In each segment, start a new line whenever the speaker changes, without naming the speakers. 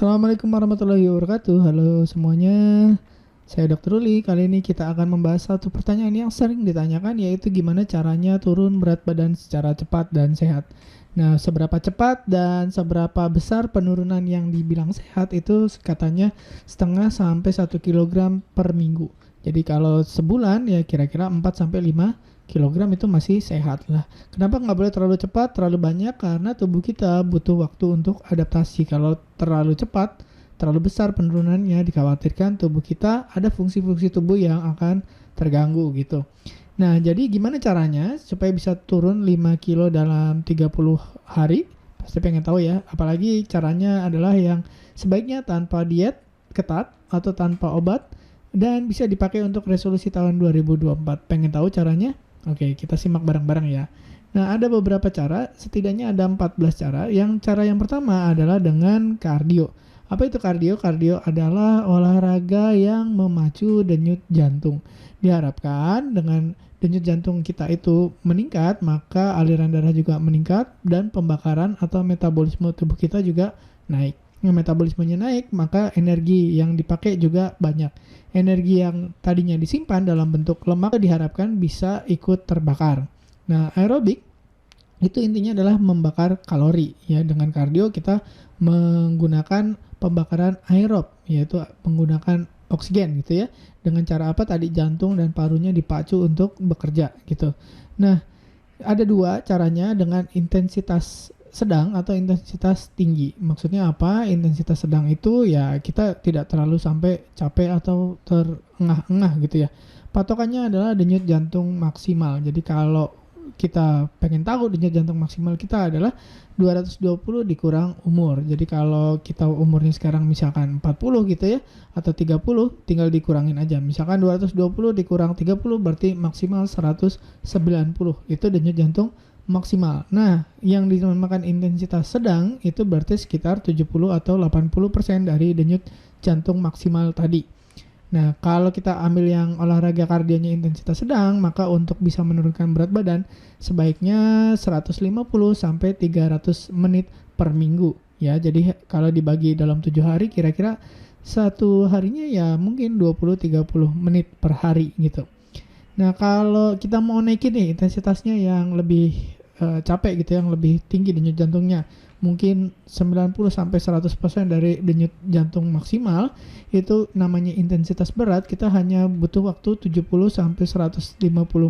Assalamualaikum warahmatullahi wabarakatuh. Halo semuanya, saya Dr. Ruli. Kali ini kita akan membahas satu pertanyaan yang sering ditanyakan, yaitu gimana caranya turun berat badan secara cepat dan sehat. Nah, seberapa cepat dan seberapa besar penurunan yang dibilang sehat itu katanya setengah sampai 1 kilogram per minggu. Jadi kalau sebulan ya kira-kira 4 sampai 5 kilogram itu masih sehat lah. Kenapa nggak boleh terlalu cepat, terlalu banyak? Karena tubuh kita butuh waktu untuk adaptasi. Kalau terlalu cepat, terlalu besar penurunannya, dikhawatirkan tubuh kita ada fungsi-fungsi tubuh yang akan terganggu gitu. Nah, jadi gimana caranya supaya bisa turun 5 kilo dalam 30 hari? Pasti pengen tahu ya. Apalagi caranya adalah yang sebaiknya tanpa diet ketat atau tanpa obat dan bisa dipakai untuk resolusi tahun 2024. Pengen tahu caranya? Oke, kita simak bareng-bareng ya. Nah, ada beberapa cara, setidaknya ada 14 cara. Cara yang pertama adalah dengan kardio. Apa itu kardio? Kardio adalah olahraga yang memacu denyut jantung. Diharapkan dengan denyut jantung kita itu meningkat, maka aliran darah juga meningkat dan pembakaran atau metabolisme tubuh kita juga naik. Metabolismenya naik, maka energi yang dipakai juga banyak. Energi yang tadinya disimpan dalam bentuk lemak diharapkan bisa ikut terbakar. Nah, aerobik itu intinya adalah membakar kalori ya. Dengan kardio kita menggunakan pembakaran aerob, yaitu menggunakan oksigen gitu ya. Dengan cara apa? Tadi jantung dan parunya dipacu untuk bekerja gitu. Nah, ada dua caranya, dengan intensitas sedang atau intensitas tinggi. Maksudnya apa? Intensitas sedang itu ya kita tidak terlalu sampai capek atau terengah-engah gitu ya. Patokannya adalah denyut jantung maksimal. Jadi kalau kita pengen tahu denyut jantung maksimal kita adalah 220 dikurang umur. Jadi kalau kita umurnya sekarang misalkan 40 gitu ya, atau 30, tinggal dikurangin aja. Misalkan 220 dikurang 30 berarti maksimal 190. Itu denyut jantung maksimal. Nah, yang dinamakan intensitas sedang itu berarti sekitar 70 atau 80% dari denyut jantung maksimal tadi. Nah, kalau kita ambil yang olahraga kardionya intensitas sedang, maka untuk bisa menurunkan berat badan sebaiknya 150 sampai 300 menit per minggu ya. Jadi kalau dibagi dalam 7 hari kira-kira satu harinya ya mungkin 20-30 menit per hari gitu. Nah, kalau kita mau naikin nih intensitasnya yang lebih capek gitu, yang lebih tinggi denyut jantungnya, mungkin 90-100% dari denyut jantung maksimal, itu namanya intensitas berat, kita hanya butuh waktu 70-150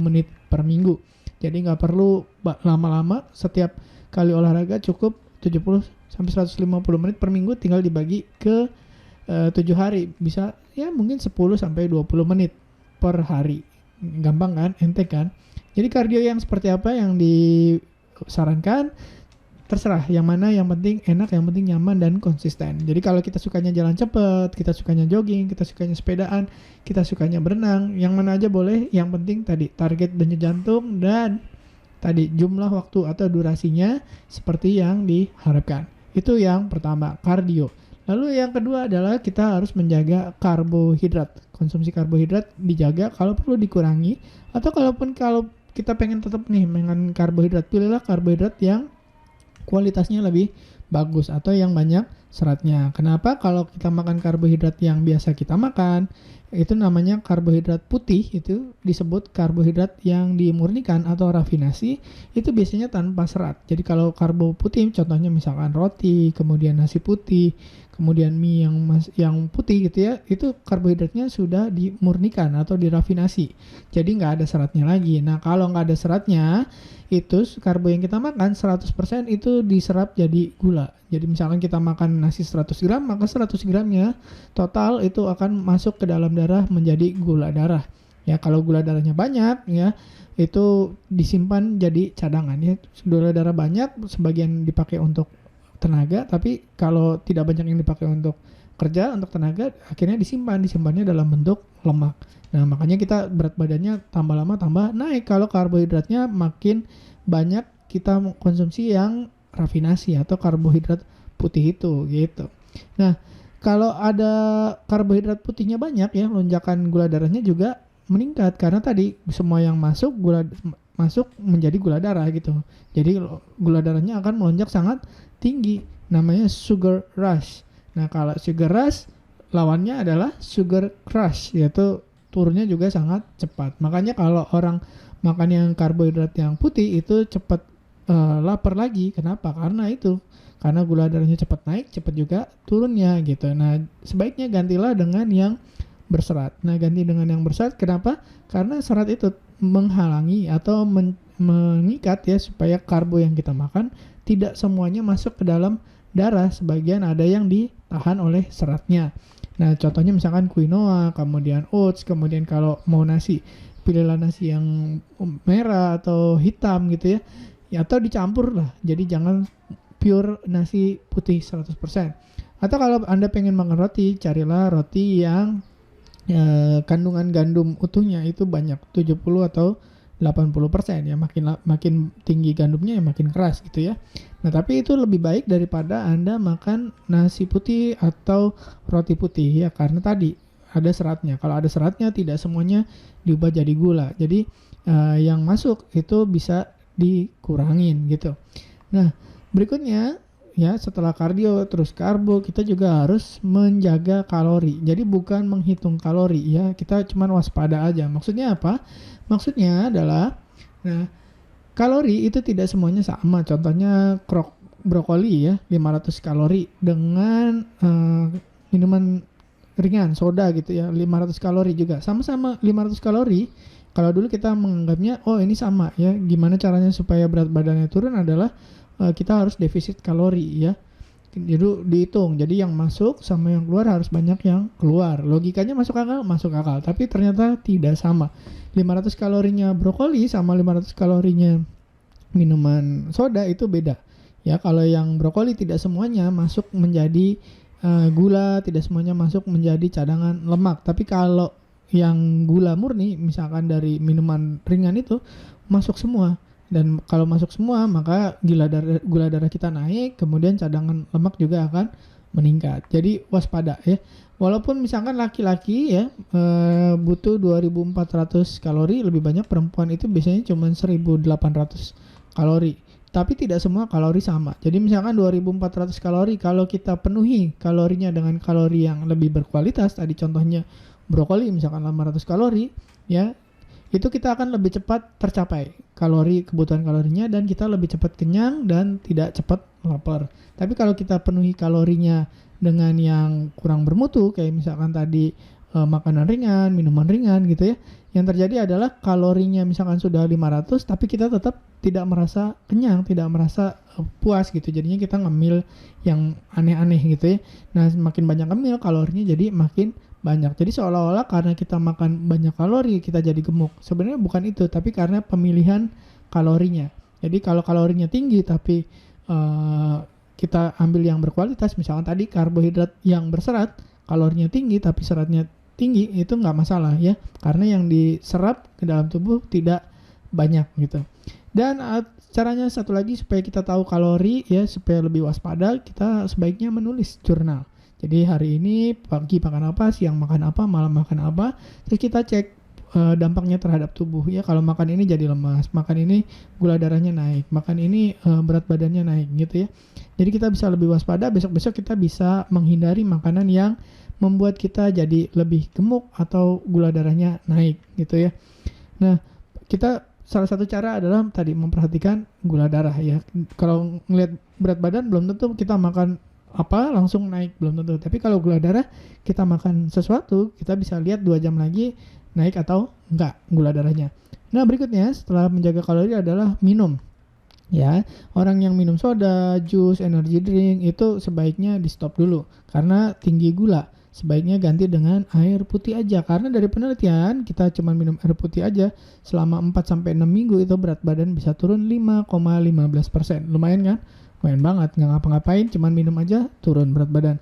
menit per minggu. Jadi nggak perlu lama-lama, setiap kali olahraga cukup 70-150 menit per minggu, tinggal dibagi ke 7 hari, bisa ya mungkin 10-20 menit per hari. Gampang kan, enteng kan. Jadi kardio yang seperti apa yang disarankan terserah yang mana, yang penting enak, yang penting nyaman dan konsisten. Jadi kalau kita sukanya jalan cepat, kita sukanya jogging, kita sukanya sepedaan, kita sukanya berenang, yang mana aja boleh, yang penting tadi target denyut jantung dan tadi jumlah waktu atau durasinya seperti yang diharapkan. Itu yang pertama, kardio. Lalu yang kedua adalah kita harus menjaga karbohidrat. Konsumsi karbohidrat dijaga, kalau perlu dikurangi, atau kalau kita pengen tetap nih dengan karbohidrat, pilihlah karbohidrat yang kualitasnya lebih bagus atau yang banyak seratnya. Kenapa? Kalau kita makan karbohidrat yang biasa kita makan, itu namanya karbohidrat putih, itu disebut karbohidrat yang dimurnikan atau rafinasi, itu biasanya tanpa serat. Jadi kalau karbo putih, contohnya misalkan roti, kemudian nasi putih, kemudian mie yang putih gitu ya, itu karbohidratnya sudah dimurnikan atau dirafinasi. Jadi nggak ada seratnya lagi. Nah, kalau nggak ada seratnya, itu karbo yang kita makan 100% itu diserap jadi gula. Jadi misalkan kita makan nasi 100 gram, maka 100 gramnya total itu akan masuk ke dalam darah menjadi gula darah. Ya, kalau gula darahnya banyak ya, itu disimpan jadi cadangan ya. Gula darah banyak sebagian dipakai untuk tenaga, tapi kalau tidak banyak yang dipakai untuk kerja, untuk tenaga, akhirnya disimpannya dalam bentuk lemak. Nah, makanya kita berat badannya tambah lama tambah naik kalau karbohidratnya makin banyak kita konsumsi yang rafinasi atau karbohidrat putih itu gitu. Nah, kalau ada karbohidrat putihnya banyak ya, lonjakan gula darahnya juga meningkat karena tadi semua yang masuk menjadi gula darah gitu. Jadi gula darahnya akan melonjak sangat tinggi, namanya sugar rush. Nah, kalau sugar rush lawannya adalah sugar crush, yaitu turunnya juga sangat cepat. Makanya kalau orang makan yang karbohidrat yang putih itu cepat lapar lagi. Kenapa? Karena gula darahnya cepat naik, cepat juga turunnya gitu. Nah, sebaiknya gantilah dengan yang berserat. Nah, ganti dengan yang berserat. Kenapa? Karena serat itu menghalangi atau mengikat ya, supaya karbo yang kita makan tidak semuanya masuk ke dalam darah. Sebagian ada yang ditahan oleh seratnya. Nah, contohnya misalkan quinoa, kemudian oats, kemudian kalau mau nasi, pilihlah nasi yang merah atau hitam gitu ya. Ya, atau dicampur lah. Jadi jangan pure nasi putih 100%. Atau kalau Anda pengen makan roti, carilah roti yang kandungan gandum utuhnya itu banyak, 70 atau 80% ya. Makin tinggi gandumnya ya makin keras gitu ya. Nah, tapi itu lebih baik daripada Anda makan nasi putih atau roti putih ya, karena tadi ada seratnya. Kalau ada seratnya tidak semuanya diubah jadi gula. Jadi yang masuk itu bisa dikurangin gitu. Nah, berikutnya ya, setelah kardio terus karbo, kita juga harus menjaga kalori. Jadi bukan menghitung kalori ya, kita cuma waspada aja. Maksudnya apa? Maksudnya adalah, nah, kalori itu tidak semuanya sama. Contohnya brokoli ya, 500 kalori dengan minuman ringan, soda gitu ya, 500 kalori juga. Sama-sama 500 kalori. Kalau dulu kita menganggapnya, oh ini sama ya. Gimana caranya supaya berat badannya turun adalah kita harus defisit kalori ya. Jadi dihitung. Jadi yang masuk sama yang keluar harus banyak yang keluar. Logikanya masuk akal, tapi ternyata tidak sama. 500 kalorinya brokoli sama 500 kalorinya minuman soda itu beda. Ya, kalau yang brokoli tidak semuanya masuk menjadi gula, tidak semuanya masuk menjadi cadangan lemak. Tapi kalau yang gula murni, misalkan dari minuman ringan itu masuk semua. Dan kalau masuk semua, maka gula darah kita naik, kemudian cadangan lemak juga akan meningkat. Jadi waspada ya. Walaupun misalkan laki-laki ya butuh 2400 kalori, lebih banyak perempuan itu biasanya cuma 1800 kalori. Tapi tidak semua kalori sama. Jadi misalkan 2400 kalori, kalau kita penuhi kalorinya dengan kalori yang lebih berkualitas, tadi contohnya brokoli misalkan 500 kalori ya, itu kita akan lebih cepat tercapai kebutuhan kalorinya, dan kita lebih cepat kenyang dan tidak cepat lapar. Tapi kalau kita penuhi kalorinya dengan yang kurang bermutu, kayak misalkan tadi makanan ringan, minuman ringan gitu ya, yang terjadi adalah kalorinya misalkan sudah 500, tapi kita tetap tidak merasa kenyang, tidak merasa puas gitu. Jadinya kita ngemil yang aneh-aneh gitu ya. Nah, semakin banyak ngemil, kalorinya jadi makin banyak. Jadi seolah-olah karena kita makan banyak kalori kita jadi gemuk. Sebenarnya bukan itu, tapi karena pemilihan kalorinya. Jadi kalau kalorinya tinggi tapi kita ambil yang berkualitas, misalkan tadi karbohidrat yang berserat, kalorinya tinggi tapi seratnya tinggi, itu nggak masalah ya, karena yang diserap ke dalam tubuh tidak banyak gitu. Dan caranya satu lagi supaya kita tahu kalori ya, supaya lebih waspada, kita sebaiknya menulis jurnal. Jadi hari ini pagi makan apa, siang makan apa, malam makan apa, terus kita cek dampaknya terhadap tubuh ya. Kalau makan ini jadi lemas, makan ini gula darahnya naik, makan ini berat badannya naik gitu ya. Jadi kita bisa lebih waspada, besok-besok kita bisa menghindari makanan yang membuat kita jadi lebih gemuk atau gula darahnya naik gitu ya. Nah, kita salah satu cara adalah tadi memperhatikan gula darah ya. Kalau ngelihat berat badan belum tentu kita makan apa langsung naik, belum tentu. Tapi kalau gula darah, kita makan sesuatu, kita bisa lihat 2 jam lagi naik atau enggak gula darahnya. Nah, berikutnya setelah menjaga kalori adalah minum. Ya, orang yang minum soda, jus, energy drink itu sebaiknya di stop dulu karena tinggi gula. Sebaiknya ganti dengan air putih aja, karena dari penelitian kita cuma minum air putih aja selama 4-6 minggu itu berat badan bisa turun 5,15%. Lumayan kan? Lumayan banget, nggak ngapa-ngapain, cuman minum aja turun berat badan.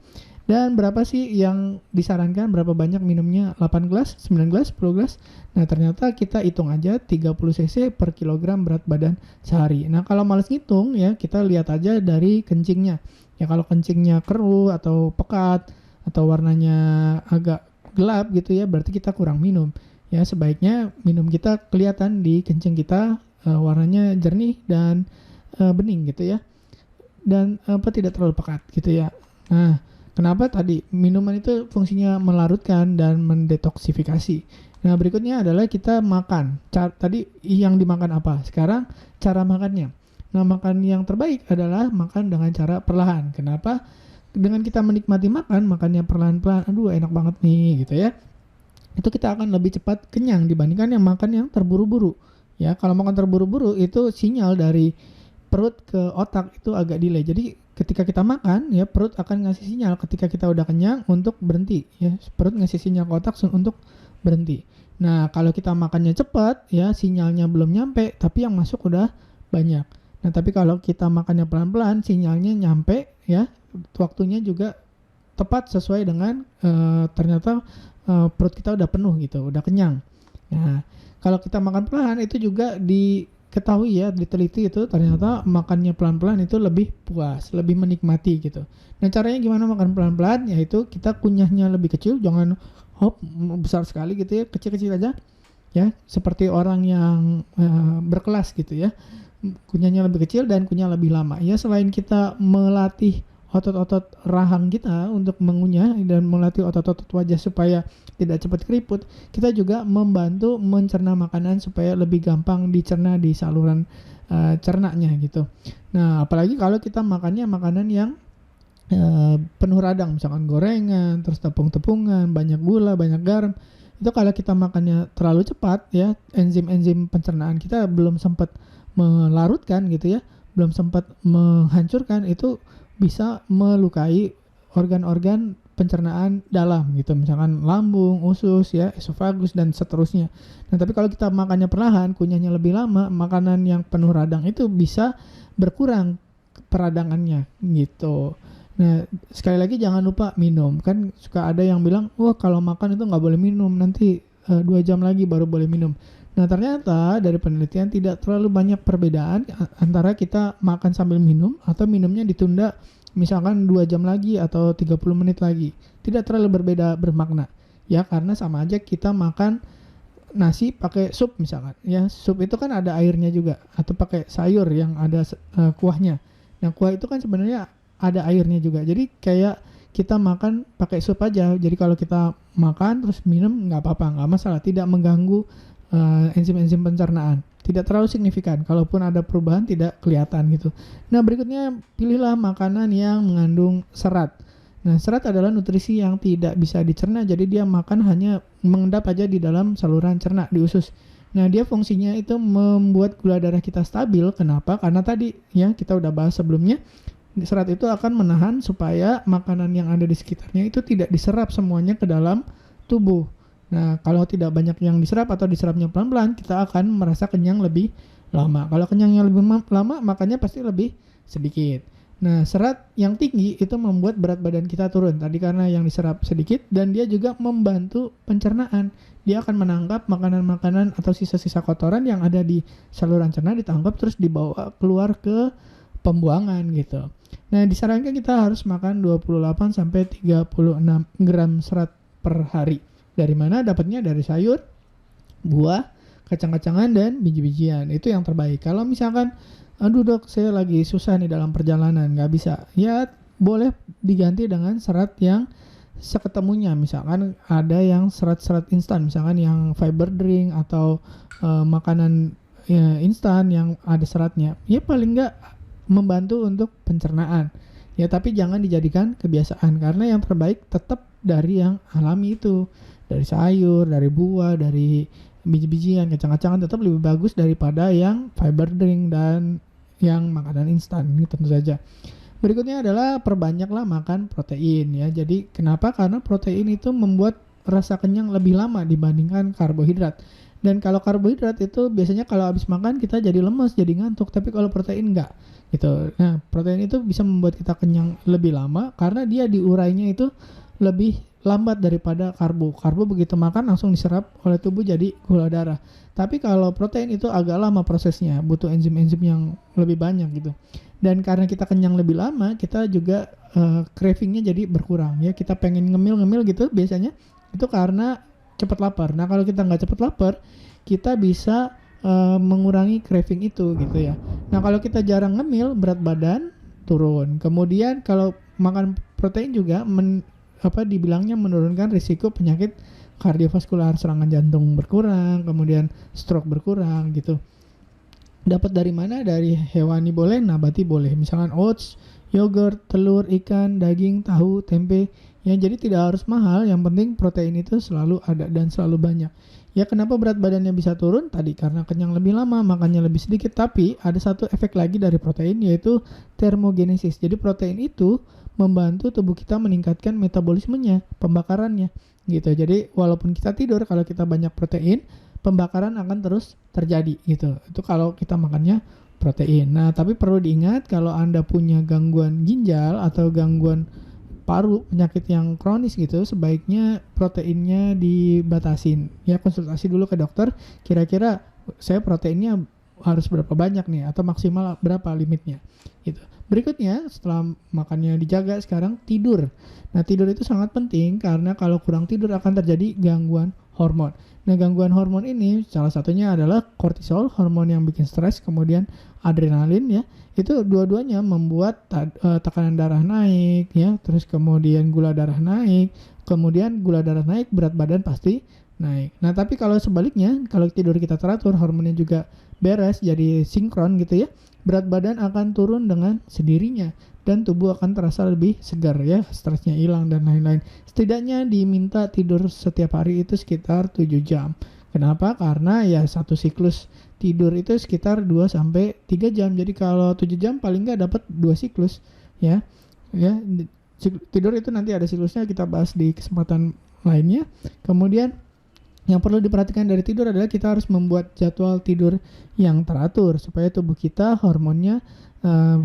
Dan berapa sih yang disarankan, berapa banyak minumnya? 8 gelas, 9 gelas, 10 gelas? Nah, ternyata kita hitung aja 30 cc per kilogram berat badan sehari. Nah, kalau males ngitung ya, kita lihat aja dari kencingnya. Ya, kalau kencingnya keruh atau pekat atau warnanya agak gelap gitu ya, berarti kita kurang minum. Ya, sebaiknya minum kita kelihatan di kencing kita warnanya jernih dan bening gitu ya. Dan tidak terlalu pekat gitu ya. Nah, Kenapa tadi? Minuman itu fungsinya melarutkan dan mendetoksifikasi. Nah, berikutnya adalah kita makan. Tadi yang dimakan apa? Sekarang cara makannya. Nah, makan yang terbaik adalah makan dengan cara perlahan. Kenapa? Dengan kita menikmati makannya perlahan-pelan, aduh enak banget nih gitu ya. Itu kita akan lebih cepat kenyang dibandingkan yang makan yang terburu-buru. Ya, kalau makan terburu-buru itu sinyal dari perut ke otak itu agak delay. Jadi ketika kita makan ya perut akan ngasih sinyal ketika kita udah kenyang untuk berhenti ya. Perut ngasih sinyal ke otak untuk berhenti. Nah, kalau kita makannya cepat ya sinyalnya belum nyampe tapi yang masuk udah banyak. Nah, tapi kalau kita makannya pelan-pelan sinyalnya nyampe ya, waktunya juga tepat sesuai dengan ternyata perut kita udah penuh gitu, udah kenyang. Nah, kalau kita makan pelan itu juga diketahui ya, diteliti itu ternyata makannya pelan-pelan itu lebih puas, lebih menikmati gitu. Nah, caranya gimana makan pelan-pelan? Yaitu kita kunyahnya lebih kecil, jangan hop besar sekali gitu ya, kecil-kecil aja. Ya, seperti orang yang berkelas gitu ya. Kunyahnya lebih kecil dan kunyah lebih lama. Ya, selain kita melatih otot-otot rahang kita untuk mengunyah dan melatih otot-otot wajah supaya tidak cepat keriput, kita juga membantu mencerna makanan supaya lebih gampang dicerna di saluran cernanya gitu. Nah, apalagi kalau kita makannya makanan yang penuh radang, misalkan gorengan, terus tepung-tepungan, banyak gula, banyak garam. Itu kalau kita makannya terlalu cepat ya, enzim-enzim pencernaan kita belum sempat melarutkan gitu ya, belum sempat menghancurkan, itu bisa melukai organ-organ pencernaan dalam gitu, misalkan lambung, usus ya, esofagus dan seterusnya. Nah, tapi kalau kita makannya perlahan, kunyahnya lebih lama, makanan yang penuh radang itu bisa berkurang peradangannya gitu. Nah, sekali lagi jangan lupa minum. Kan suka ada yang bilang, wah kalau makan itu nggak boleh minum, nanti 2 jam lagi baru boleh minum. Nah, ternyata dari penelitian tidak terlalu banyak perbedaan antara kita makan sambil minum atau minumnya ditunda misalkan 2 jam lagi atau 30 menit lagi. Tidak terlalu berbeda bermakna. Ya, karena sama aja kita makan nasi pakai sup misalkan. Ya, sup itu kan ada airnya juga, atau pakai sayur yang ada kuahnya. Nah, kuah itu kan sebenarnya ada airnya juga. Jadi kayak kita makan pakai sup aja. Jadi kalau kita makan terus minum nggak apa-apa, nggak masalah, tidak mengganggu enzim-enzim pencernaan, tidak terlalu signifikan. Kalaupun ada perubahan tidak kelihatan gitu. Nah, berikutnya pilihlah makanan yang mengandung serat. Nah, serat adalah nutrisi yang tidak bisa dicerna, jadi dia makan hanya mengendap aja di dalam saluran cerna di usus. Nah, dia fungsinya itu membuat gula darah kita stabil. Kenapa? Karena tadi ya kita udah bahas sebelumnya, serat itu akan menahan supaya makanan yang ada di sekitarnya itu tidak diserap semuanya ke dalam tubuh. Nah, kalau tidak banyak yang diserap atau diserapnya pelan-pelan, kita akan merasa kenyang lebih lama. Kalau kenyangnya lebih lama, makannya pasti lebih sedikit. Nah, serat yang tinggi itu membuat berat badan kita turun. Tadi karena yang diserap sedikit, dan dia juga membantu pencernaan. Dia akan menangkap makanan-makanan atau sisa-sisa kotoran yang ada di saluran cerna, ditangkap terus dibawa keluar ke pembuangan gitu. Nah, disarankan kita harus makan 28-36 gram serat per hari. Dari mana dapatnya? Dari sayur, buah, kacang-kacangan, dan biji-bijian. Itu yang terbaik. Kalau misalkan, aduh dok, saya lagi susah nih dalam perjalanan, nggak bisa. Ya, boleh diganti dengan serat yang seketemunya. Misalkan ada yang serat-serat instan, misalkan yang fiber drink atau makanan ya, instan yang ada seratnya. Ya, paling nggak membantu untuk pencernaan. Ya, tapi jangan dijadikan kebiasaan, karena yang terbaik tetap dari yang alami itu. Dari sayur, dari buah, dari biji-bijian, kacang-kacangan tetap lebih bagus daripada yang fiber drink dan yang makanan instan, ini tentu saja. Berikutnya adalah perbanyaklah makan protein ya. Jadi kenapa? Karena protein itu membuat rasa kenyang lebih lama dibandingkan karbohidrat. Dan kalau karbohidrat itu biasanya kalau habis makan kita jadi lemes, jadi ngantuk, tapi kalau protein enggak gitu. Nah, protein itu bisa membuat kita kenyang lebih lama karena dia diurainya itu lebih lambat daripada karbo. Karbo begitu makan langsung diserap oleh tubuh jadi gula darah. Tapi kalau protein itu agak lama prosesnya, butuh enzim-enzim yang lebih banyak gitu. Dan karena kita kenyang lebih lama, kita juga cravingnya jadi berkurang ya. Kita pengen ngemil-ngemil gitu biasanya itu karena cepat lapar. Nah, kalau kita nggak cepat lapar, kita bisa mengurangi craving itu gitu ya. Nah, kalau kita jarang ngemil, berat badan turun. Kemudian kalau makan protein juga dibilangnya menurunkan risiko penyakit kardiovaskular, serangan jantung berkurang, kemudian stroke berkurang gitu. Dapat dari mana? Dari hewani boleh, nabati boleh. Misalkan oats, yogurt, telur, ikan, daging, tahu, tempe. Ya, jadi tidak harus mahal, yang penting protein itu selalu ada dan selalu banyak. Ya, kenapa berat badannya bisa turun? Tadi karena kenyang lebih lama, makannya lebih sedikit. Tapi ada satu efek lagi dari protein, yaitu termogenesis. Jadi protein itu membantu tubuh kita meningkatkan metabolismenya, pembakarannya gitu. Jadi walaupun kita tidur, kalau kita banyak protein, pembakaran akan terus terjadi gitu. Itu kalau kita makannya protein. Nah, tapi perlu diingat kalau Anda punya gangguan ginjal atau gangguan paru, penyakit yang kronis gitu, sebaiknya proteinnya dibatasin. Ya, konsultasi dulu ke dokter, kira-kira saya proteinnya harus berapa banyak nih, atau maksimal berapa limitnya gitu. Berikutnya, setelah makannya dijaga, sekarang tidur. Nah, tidur itu sangat penting karena kalau kurang tidur akan terjadi gangguan hormon. Nah, gangguan hormon ini salah satunya adalah kortisol, hormon yang bikin stres, kemudian adrenalin ya. Itu dua-duanya membuat tekanan darah naik ya, terus kemudian gula darah naik, kemudian gula darah naik, berat badan pasti naik. Nah, tapi kalau sebaliknya, kalau tidur kita teratur, hormonnya juga beres, jadi sinkron gitu ya, berat badan akan turun dengan sendirinya dan tubuh akan terasa lebih segar ya, stresnya hilang dan lain-lain. Setidaknya diminta tidur setiap hari itu sekitar 7 jam. Kenapa? Karena ya satu siklus tidur itu sekitar 2 sampai 3 jam. Jadi kalau 7 jam paling nggak dapat 2 siklus ya. Ya, tidur itu nanti ada siklusnya, kita bahas di kesempatan lainnya. Kemudian yang perlu diperhatikan dari tidur adalah kita harus membuat jadwal tidur yang teratur supaya tubuh kita hormonnya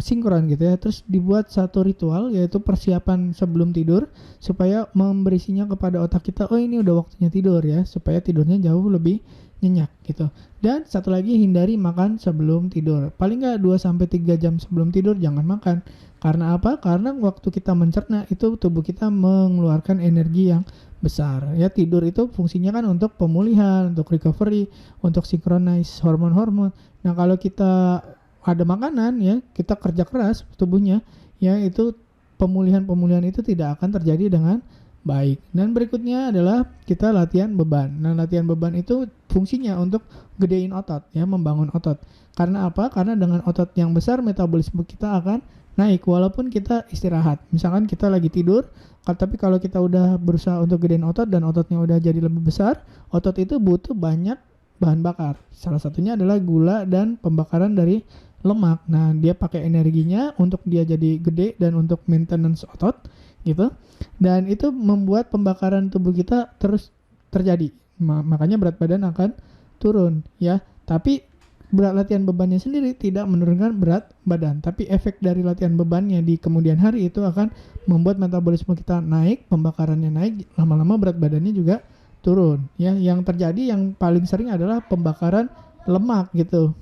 sinkron gitu ya. Terus dibuat satu ritual, yaitu persiapan sebelum tidur supaya memberi sinyal kepada otak kita, oh ini udah waktunya tidur ya, supaya tidurnya jauh lebih nyenyak gitu. Dan satu lagi, hindari makan sebelum tidur. Paling nggak 2 sampai 3 jam sebelum tidur jangan makan. Karena apa? Karena waktu kita mencerna itu tubuh kita mengeluarkan energi yang besar ya. Tidur itu fungsinya kan untuk pemulihan, untuk recovery, untuk synchronize hormon-hormon. Nah, kalau kita ada makanan ya, kita kerja keras tubuhnya ya, itu pemulihan itu tidak akan terjadi dengan baik. Dan berikutnya adalah kita latihan beban. Nah, latihan beban itu fungsinya untuk gedein otot ya, membangun otot. Karena apa? Karena dengan otot yang besar metabolisme kita akan naik walaupun kita istirahat. Misalkan kita lagi tidur, tapi kalau kita udah berusaha untuk gedein otot dan ototnya udah jadi lebih besar, otot itu butuh banyak bahan bakar. Salah satunya adalah gula dan pembakaran dari lemak. Nah, dia pakai energinya untuk dia jadi gede dan untuk maintenance otot gitu. Dan itu membuat pembakaran tubuh kita terus terjadi. Makanya berat badan akan turun ya. Tapi berat latihan bebannya sendiri tidak menurunkan berat badan, tapi efek dari latihan bebannya di kemudian hari itu akan membuat metabolisme kita naik, pembakarannya naik, lama-lama berat badannya juga turun ya. Yang terjadi yang paling sering adalah pembakaran lemak gitu.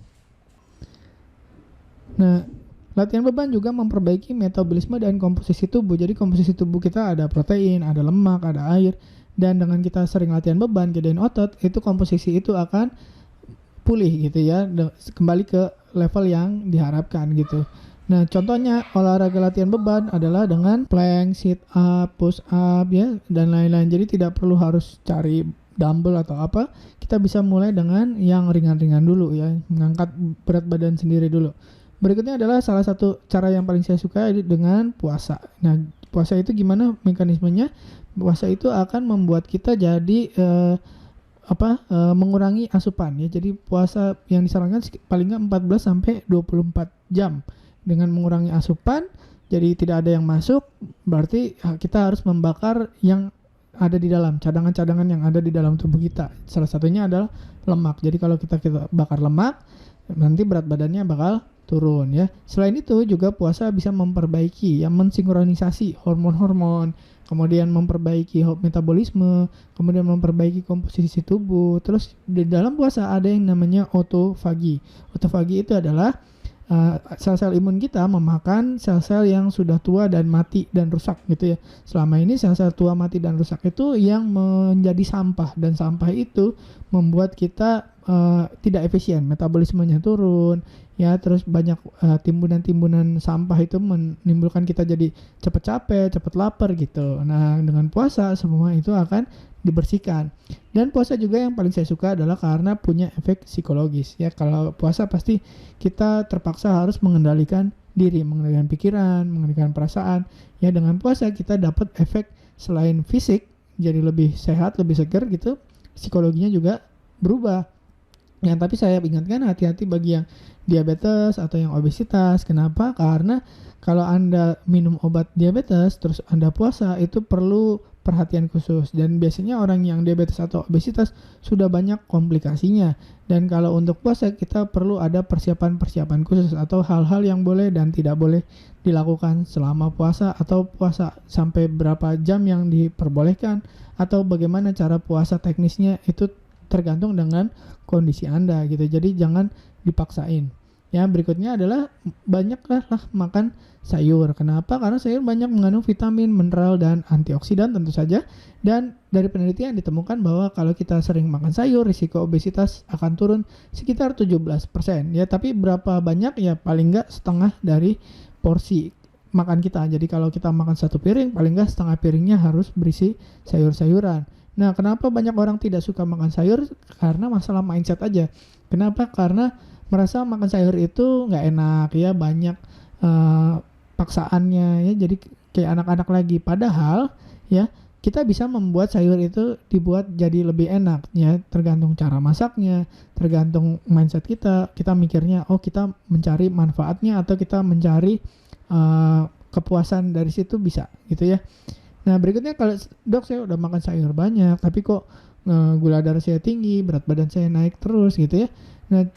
Nah, latihan beban juga memperbaiki metabolisme dan komposisi tubuh. Jadi komposisi tubuh kita ada protein, ada lemak, ada air, dan dengan kita sering latihan beban, gedein otot, itu komposisi itu akan pulih gitu ya, kembali ke level yang diharapkan gitu. Nah, contohnya olahraga latihan beban adalah dengan plank, sit up, push up ya, dan lain-lain. Jadi tidak perlu harus cari dumbbell atau apa. Kita bisa mulai dengan yang ringan-ringan dulu ya, mengangkat berat badan sendiri dulu. Berikutnya adalah salah satu cara yang paling saya suka dengan puasa. Nah, puasa itu gimana mekanismenya? Puasa itu akan membuat kita jadi mengurangi asupan ya. Jadi puasa yang disarankan paling nggak 14 sampai 24 jam. Dengan mengurangi asupan, jadi tidak ada yang masuk, berarti kita harus membakar yang ada di dalam, cadangan-cadangan yang ada di dalam tubuh kita. Salah satunya adalah lemak. Jadi kalau kita bakar lemak, nanti berat badannya bakal turun ya. Selain itu juga puasa bisa memperbaiki ya, mensinkronisasi hormon-hormon, kemudian memperbaiki metabolisme, kemudian memperbaiki komposisi tubuh. Terus di dalam puasa ada yang namanya autofagi. Autofagi itu adalah sel-sel imun kita memakan sel-sel yang sudah tua dan mati dan rusak gitu ya. Selama ini sel-sel tua, mati dan rusak itu yang menjadi sampah, dan sampah itu membuat kita tidak efisien, metabolismenya turun ya, terus banyak timbunan-timbunan sampah itu menimbulkan kita jadi cepat capek, cepat lapar gitu. Nah, dengan puasa semua itu akan dibersihkan. Dan puasa juga yang paling saya suka adalah karena punya efek psikologis ya. Kalau puasa pasti kita terpaksa harus mengendalikan diri, mengendalikan pikiran, mengendalikan perasaan. Ya, dengan puasa kita dapat efek selain fisik jadi lebih sehat, lebih segar gitu, psikologinya juga berubah. Ya, tapi saya ingatkan hati-hati bagi yang diabetes atau yang obesitas. Kenapa? Karena kalau Anda minum obat diabetes terus Anda puasa, itu perlu perhatian khusus, dan biasanya orang yang diabetes atau obesitas sudah banyak komplikasinya. Dan kalau untuk puasa kita perlu ada persiapan-persiapan khusus atau hal-hal yang boleh dan tidak boleh dilakukan selama puasa, atau puasa sampai berapa jam yang diperbolehkan, atau bagaimana cara puasa teknisnya, itu tergantung dengan kondisi Anda gitu. Jadi jangan dipaksain. Ya, berikutnya adalah banyaklah makan sayur. Kenapa? Karena sayur banyak mengandung vitamin, mineral, dan antioksidan tentu saja. Dan dari penelitian ditemukan bahwa kalau kita sering makan sayur, risiko obesitas akan turun sekitar 17%. Ya, tapi berapa banyak? Ya paling enggak setengah dari porsi makan kita. Jadi kalau kita makan satu piring, paling enggak setengah piringnya harus berisi sayur-sayuran. Nah, kenapa banyak orang tidak suka makan sayur? Karena masalah mindset aja. Kenapa? Karena merasa makan sayur itu nggak enak ya, banyak paksaannya ya, jadi kayak anak-anak lagi. Padahal ya, kita bisa membuat sayur itu dibuat jadi lebih enak ya, tergantung cara masaknya, tergantung mindset kita. Kita mikirnya, oh kita mencari manfaatnya atau kita mencari kepuasan dari situ, bisa gitu ya. Nah, berikutnya, kalau dok saya udah makan sayur banyak tapi kok gula darah saya tinggi, berat badan saya naik terus gitu ya. Nah,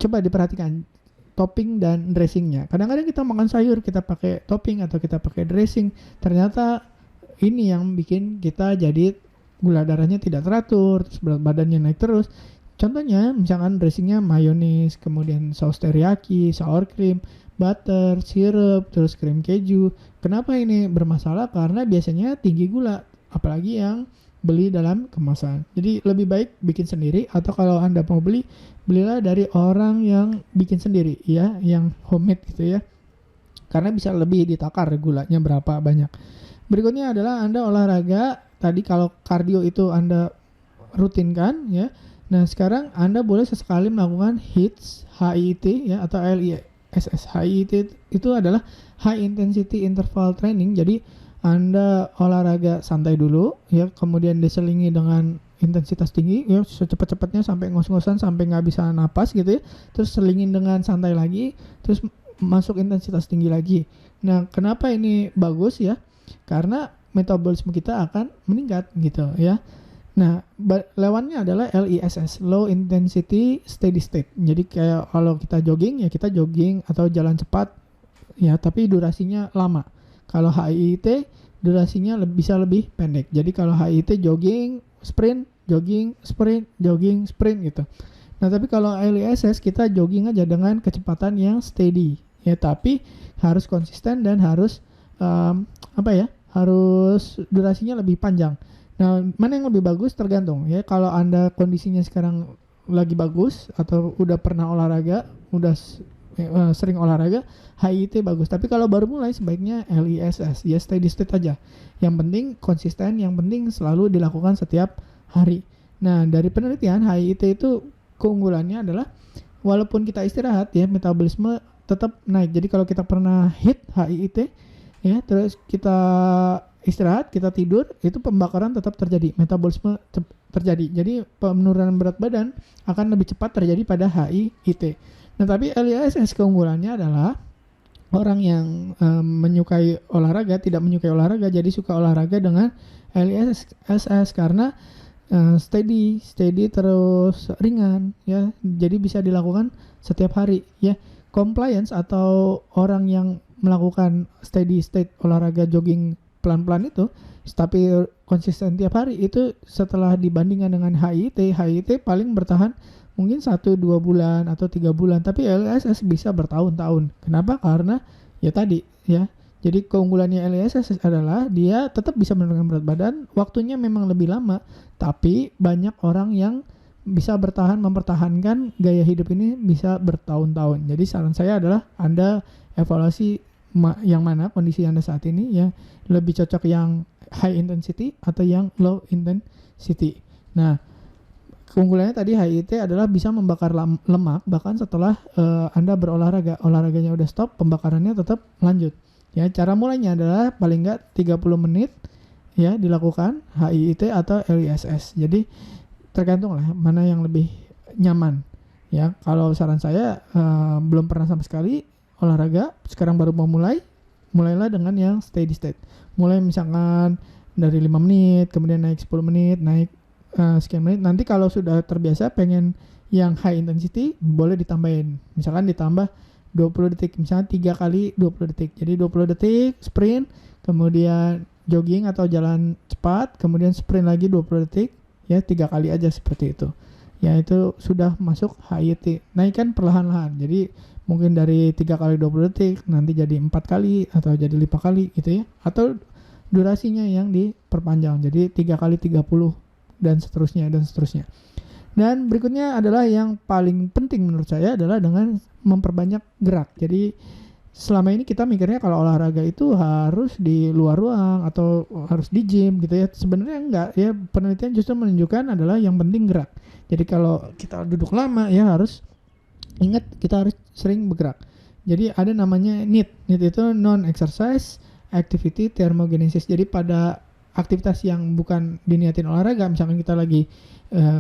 coba diperhatikan topping dan dressingnya. Kadang-kadang kita makan sayur, kita pakai topping atau kita pakai dressing, ternyata ini yang bikin kita jadi gula darahnya tidak teratur, terus berat badannya naik terus. Contohnya, misalkan dressingnya mayonis, kemudian saus teriyaki, sour cream, butter, sirup, terus krim keju. Kenapa ini bermasalah? Karena biasanya tinggi gula, apalagi yang beli dalam kemasan. Jadi lebih baik bikin sendiri, atau kalau Anda mau beli, belilah dari orang yang bikin sendiri ya, yang homemade gitu ya. Karena bisa lebih ditakar gulanya berapa banyak. Berikutnya adalah Anda olahraga. Tadi kalau kardio itu Anda rutinkan ya. Nah, sekarang Anda boleh sesekali melakukan HIIT, HIIT ya, atau LISS. HIIT itu adalah High Intensity Interval Training. Jadi Anda olahraga santai dulu ya, kemudian diselingi dengan intensitas tinggi ya, secepat-cepatnya sampai ngos-ngosan, sampai nggak bisa napas gitu ya, terus selingin dengan santai lagi, terus masuk intensitas tinggi lagi. Nah, kenapa ini bagus ya? Karena metabolisme kita akan meningkat gitu ya. Nah, lawannya adalah LISS, Low Intensity Steady State. Jadi kayak kalau kita jogging ya, kita jogging atau jalan cepat ya, tapi durasinya lama. Kalau HIIT durasinya bisa lebih pendek. Jadi kalau HIIT jogging, sprint, jogging, sprint, jogging, sprint gitu. Nah, tapi kalau LISS kita jogging aja dengan kecepatan yang steady ya, tapi harus konsisten dan harus harus durasinya lebih panjang. Nah, mana yang lebih bagus tergantung ya. Kalau Anda kondisinya sekarang lagi bagus atau udah pernah olahraga, udah sering olahraga, HIIT bagus. Tapi kalau baru mulai, sebaiknya LISS ya, steady state aja. Yang penting konsisten, yang penting selalu dilakukan setiap hari. Nah, dari penelitian HIIT itu keunggulannya adalah walaupun kita istirahat ya, metabolisme tetap naik. Jadi kalau kita pernah hit HIIT ya, terus kita istirahat, kita tidur, itu pembakaran tetap terjadi, metabolisme terjadi. Jadi penurunan berat badan akan lebih cepat terjadi pada HIIT. Nah, tapi LISS keunggulannya adalah orang yang menyukai olahraga tidak menyukai olahraga, jadi suka olahraga dengan LISS karena steady terus ringan ya, jadi bisa dilakukan setiap hari ya. Compliance atau orang yang melakukan steady state olahraga jogging pelan-pelan itu tapi konsisten tiap hari, itu setelah dibandingkan dengan HIIT paling bertahan mungkin 1-2 bulan atau 3 bulan, tapi LSS bisa bertahun-tahun. Kenapa? Karena ya tadi ya. Jadi keunggulannya LSS adalah dia tetap bisa menurunkan berat badan, waktunya memang lebih lama, tapi banyak orang yang bisa mempertahankan gaya hidup ini bisa bertahun-tahun. Jadi saran saya adalah Anda evaluasi yang mana kondisi Anda saat ini ya, lebih cocok yang high intensity atau yang low intensity. Nah, keunggulannya tadi HIIT adalah bisa membakar lemak bahkan setelah Anda berolahraga. Olahraganya udah stop, pembakarannya tetap lanjut. Ya, cara mulainya adalah paling enggak 30 menit ya dilakukan HIIT atau LISS. Jadi tergantung lah mana yang lebih nyaman. Ya, kalau saran saya belum pernah sama sekali olahraga, sekarang baru mau mulailah dengan yang steady state. Mulai misalkan dari 5 menit, kemudian naik 10 menit, naik sekian menit. Nanti kalau sudah terbiasa pengen yang high intensity, boleh ditambahin. Misalkan ditambah 20 detik, misalnya 3 kali 20 detik. Jadi 20 detik sprint, kemudian jogging atau jalan cepat, kemudian sprint lagi 20 detik, ya 3 kali aja seperti itu. Ya itu sudah masuk HIIT. Naikkan perlahan-lahan. Jadi mungkin dari 3 kali 20 detik nanti jadi 4 kali atau jadi 5 kali gitu ya. Atau durasinya yang diperpanjang. Jadi 3 kali 30 dan seterusnya. Dan berikutnya adalah yang paling penting menurut saya adalah dengan memperbanyak gerak. Jadi selama ini kita mikirnya kalau olahraga itu harus di luar ruang atau harus di gym gitu ya. Sebenarnya enggak ya, penelitian justru menunjukkan adalah yang penting gerak. Jadi kalau kita duduk lama ya harus ingat kita harus sering bergerak. Jadi ada namanya NEAT. NEAT itu non-exercise activity thermogenesis. Jadi pada aktivitas yang bukan diniatin olahraga, misalkan kita lagi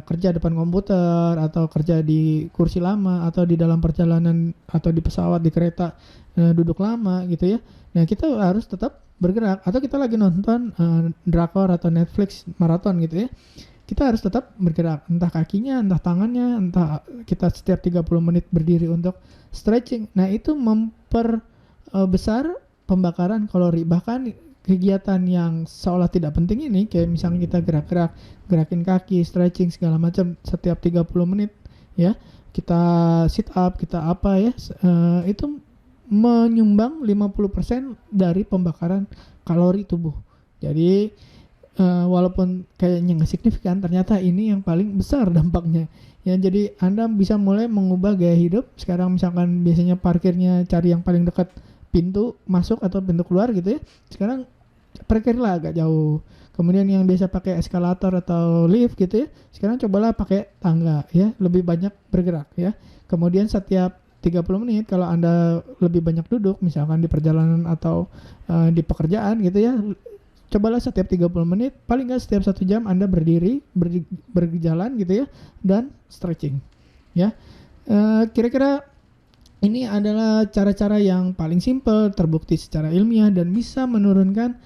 kerja depan komputer atau kerja di kursi lama atau di dalam perjalanan atau di pesawat, di kereta duduk lama gitu ya. Nah kita harus tetap bergerak. Atau kita lagi nonton drakor atau Netflix maraton gitu ya, kita harus tetap bergerak, entah kakinya, entah tangannya, entah kita setiap 30 menit berdiri untuk stretching. Nah itu memperbesar pembakaran kalori. Bahkan kegiatan yang seolah tidak penting ini, kayak misalnya kita gerak-gerak, gerakin kaki, stretching segala macam setiap 30 menit ya, kita sit up, kita apa ya, itu menyumbang 50% dari pembakaran kalori tubuh. Jadi walaupun kayaknya nggak signifikan, ternyata ini yang paling besar dampaknya ya. Jadi Anda bisa mulai mengubah gaya hidup. Sekarang misalkan biasanya parkirnya cari yang paling dekat pintu masuk atau pintu keluar gitu ya, sekarang parkirlah agak jauh. Kemudian yang biasa pakai eskalator atau lift gitu ya, sekarang cobalah pakai tangga ya, lebih banyak bergerak ya. Kemudian setiap 30 menit kalau Anda lebih banyak duduk misalkan di perjalanan atau di pekerjaan gitu ya, cobalah setiap 30 menit, paling nggak setiap 1 jam Anda berdiri, berjalan gitu ya, dan stretching ya. Kira-kira ini adalah cara-cara yang paling simpel, terbukti secara ilmiah dan bisa menurunkan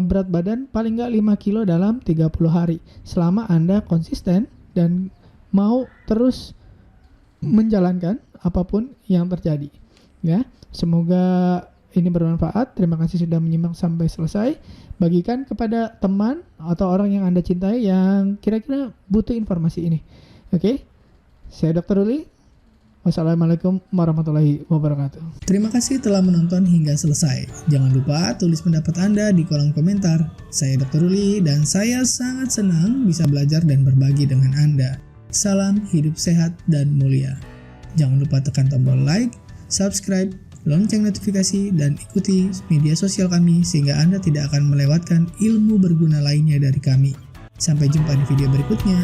berat badan paling nggak 5 kilo dalam 30 hari. Selama Anda konsisten dan mau terus menjalankan apapun yang terjadi. Ya, semoga ini bermanfaat. Terima kasih sudah menyimak sampai selesai. Bagikan kepada teman atau orang yang Anda cintai yang kira-kira butuh informasi ini. Oke, saya Dr. Ruli. Wassalamualaikum warahmatullahi wabarakatuh.
Terima kasih telah menonton hingga selesai. Jangan lupa tulis pendapat Anda di kolom komentar. Saya Dr. Ruli dan saya sangat senang bisa belajar dan berbagi dengan Anda. Salam hidup sehat dan mulia. Jangan lupa tekan tombol like, subscribe, lonceng notifikasi, dan ikuti media sosial kami sehingga Anda tidak akan melewatkan ilmu berguna lainnya dari kami. Sampai jumpa di video berikutnya.